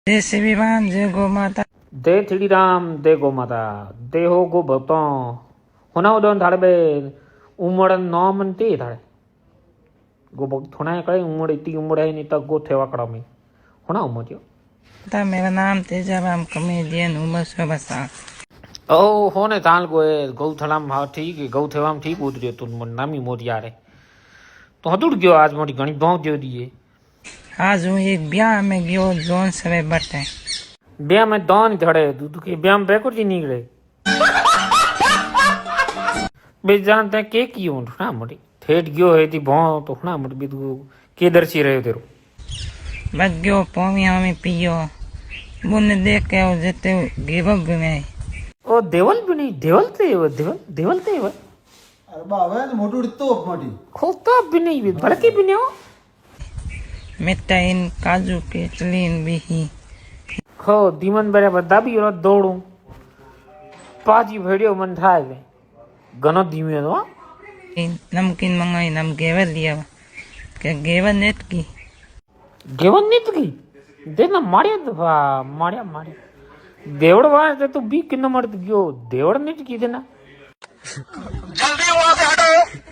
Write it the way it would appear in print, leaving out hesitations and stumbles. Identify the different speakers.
Speaker 1: जय श्री राम जय गो माता
Speaker 2: जय श्री राम जय गो माता जय हो गो भक्तो होना उदन थाड़े बे उमड़ नॉमन ते थाड़े गो भक्त होना कड़े उमड़ इतनी उमड़ है नहीं तक गो थेवा कड़ा में होना उमड़ियो
Speaker 1: था मेरा नाम तेजाराम कॉमेडियन उम्र 16 साल
Speaker 2: ओ होने ताल को गौथला में हाँ ठीक है गौथेवा में ठीक उतरियो तुम नामी मोरिया रे तो हदुड़ गयो आज मोटी घणी बहुत दे दिए
Speaker 1: आज हूँ एक ब्याह में गयो जोन सवे बटे
Speaker 2: ब्याह में दान धड़े तू के ब्याह में बेकुर जी निकले बे जानते के की हूं ना मोटी ठेठ गयो है ती भौ तो ना मोटी बी तू के दर्शी रहे तेरो
Speaker 1: बच गयो पोमिया में पियो बुन देख के जते गिवब में
Speaker 2: ओ देवल भी नहीं देवल ते वो देवल ते वो
Speaker 3: अरे बाबा मोटू तो मोटी
Speaker 2: खोता भी नहीं भी भड़के भी नहीं हो
Speaker 1: मिट्टा इन काजू के चलीन भी
Speaker 2: हो दीमन बेरे बदा भी और दौड़ू पाजी भेड़ियो मन थाए वे घनो धीमे तो
Speaker 1: नमकीन मंगाई नम गेवर लिया के गेवर नेट की
Speaker 2: गेवन नहीं तो की देना मारिया तो मारिया देवड़ वार ते तू बी किन्न मर्द गयो देवड़ नहीं की देना
Speaker 4: जल्दी वहां से हटो।